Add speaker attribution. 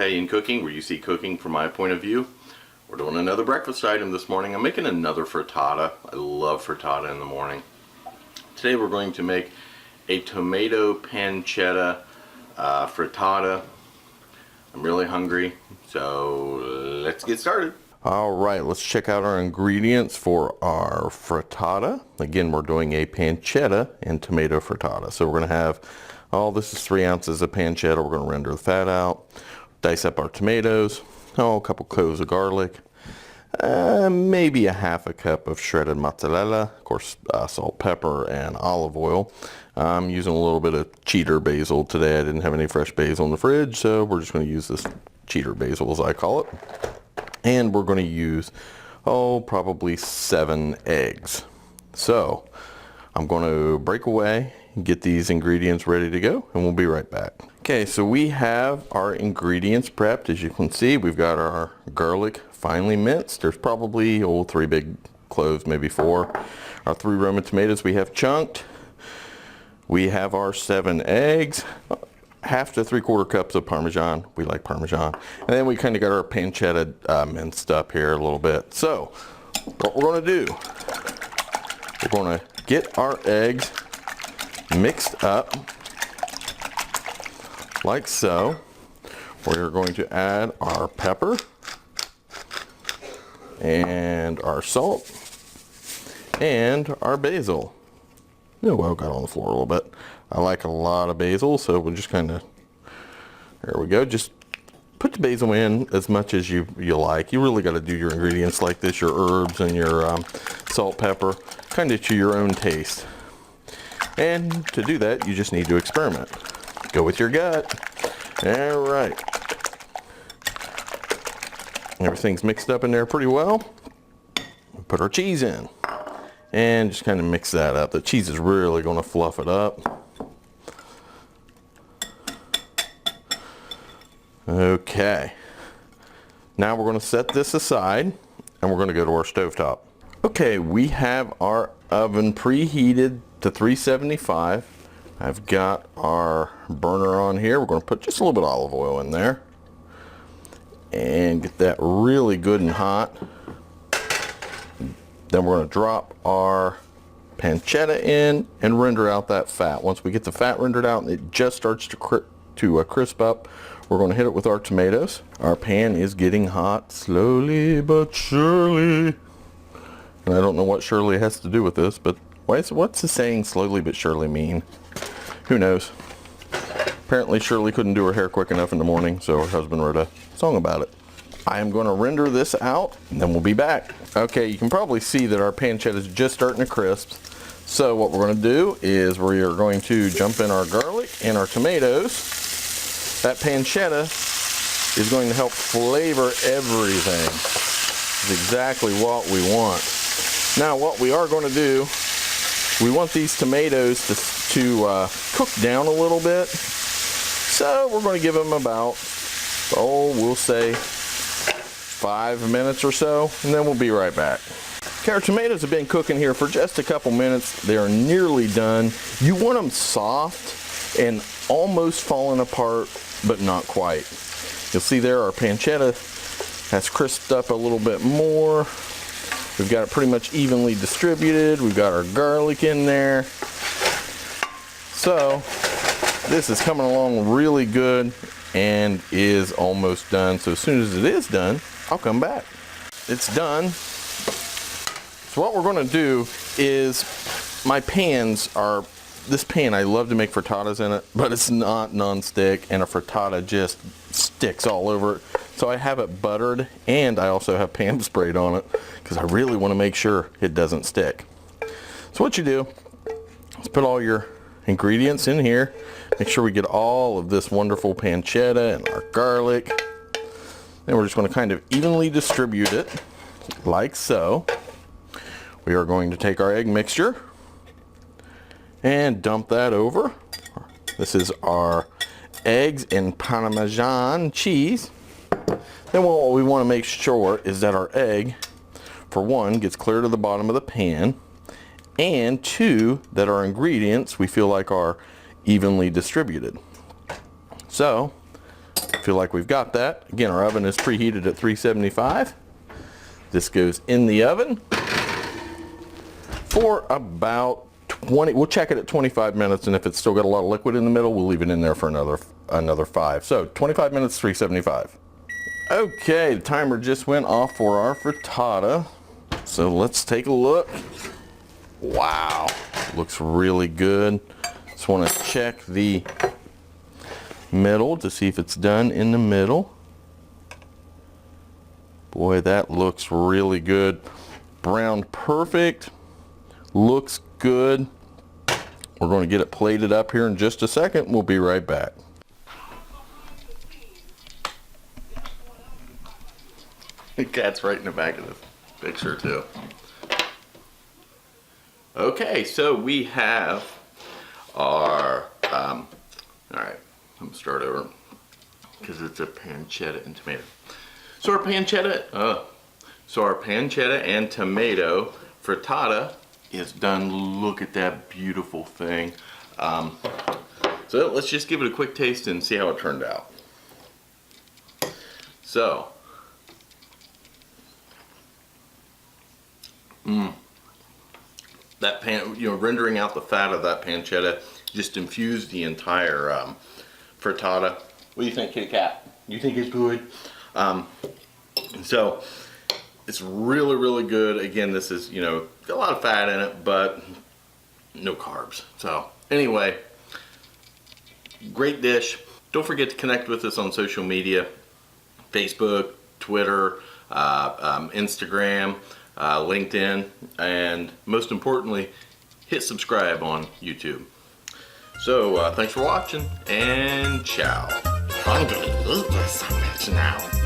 Speaker 1: Italian Cooking, where you see cooking from my point of view. We're doing another breakfast item this morning. I'm making another frittata. I love frittata in the morning. Today we're going to make a tomato pancetta frittata. I'm really hungry, so let's get started. Alright, let's check out our ingredients for our frittata. Again, we're doing a pancetta and tomato frittata. So we're going to have, this is 3 ounces of pancetta. We're going to render the fat out, dice up our tomatoes, a couple cloves of garlic, maybe a half a cup of shredded mozzarella, of course salt, pepper, and olive oil. I'm using a little bit of cheater basil today. I didn't have any fresh basil in the fridge, so we're just going to use this cheater basil, as I call it. And we're going to use, probably 7 eggs. So I'm going to break away and get these ingredients ready to go, and we'll be right back. Okay, so we have our ingredients prepped. As you can see, we've got our garlic finely minced. There's probably 3 big cloves, maybe 4. Our 3 Roman tomatoes we have chunked. We have our 7 eggs, half to 3/4 cups of Parmesan. We like Parmesan. And then we kind of got our pancetta minced up here a little bit. So what we're going to do, we're going to get our eggs mixed up like so. We're going to add our pepper and our salt and our basil. Well, got on the floor a little bit. I like a lot of basil, so we'll just kind of, there we go. Just put the basil in as much as you like. You really got to do your ingredients like this, your herbs and your salt, pepper, kind of to your own taste. And to do that, you just need to experiment. Go with your gut. All right. Everything's mixed up in there pretty well. We'll put our cheese in and just kind of mix that up. The cheese is really going to fluff it up. Okay. Now we're going to set this aside and we're going to go to our stovetop. Okay, we have our oven preheated to 375. I've got our burner on here. We're going to put just a little bit of olive oil in there and get that really good and hot. Then we're going to drop our pancetta in and render out that fat. Once we get the fat rendered out and it just starts to crisp up, we're going to hit it with our tomatoes. Our pan is getting hot slowly but surely. And I don't know what surely has to do with this, but what's the saying slowly but surely mean? Who knows? Apparently Shirley couldn't do her hair quick enough in the morning, so her husband wrote a song about it. I am going to render this out, and then we'll be back. Okay, you can probably see that our pancetta is just starting to crisp. So what we're going to do is we are going to jump in our garlic and our tomatoes. That pancetta is going to help flavor everything. It's exactly what we want. Now what we are going to do, we want these tomatoes to cook down a little bit. So we're going to give them about, we'll say 5 minutes or so, and then we'll be right back. Okay, our tomatoes have been cooking here for just a couple minutes. They are nearly done. You want them soft and almost falling apart, but not quite. You'll see there our pancetta has crisped up a little bit more. We've got it pretty much evenly distributed. We've got our garlic in there. So this is coming along really good and is almost done. So as soon as it is done, I'll come back. It's done. So what we're going to do is, my pans are, this pan, I love to make frittatas in it, but it's not non-stick, and a frittata just sticks all over it. So I have it buttered, and I also have pan sprayed on it because I really want to make sure it doesn't stick. So what you do is put all your ingredients in here. Make sure we get all of this wonderful pancetta and our garlic. Then we're just going to kind of evenly distribute it like so. We are going to take our egg mixture and dump that over. This is our eggs and Parmesan cheese. Then what we want to make sure is that our egg, for one, gets clear to the bottom of the pan, and 2, that our ingredients we feel like are evenly distributed. So feel like we've got that. Again, our oven is preheated at 375. This goes in the oven for about 20, we'll check it at 25 minutes, and if it's still got a lot of liquid in the middle, we'll leave it in there for another 5. So 25 minutes, 375. Okay, the timer just went off for our frittata. So let's take a look. Wow, looks really good. Just want to check the middle to see if it's done in the middle. Boy, that looks really good. Browned perfect. Looks good. We're going to get it plated up here in just a second. We'll be right back. The cat's right in the back of the picture too. Okay, so we have our, all right, I'm gonna start over because it's a pancetta and tomato. So our pancetta and tomato frittata is done. Look at that beautiful thing. So let's just give it a quick taste and see how it turned out. So, that rendering out the fat of that pancetta just infused the entire frittata. What do you think, Kitty Cat? You think it's good? So it's really, really good. Again, this is, got a lot of fat in it, but no carbs. So anyway, great dish. Don't forget to connect with us on social media, Facebook, Twitter, Instagram, LinkedIn, and most importantly, hit subscribe on YouTube. So thanks for watching, and ciao. I'm gonna eat this so much now.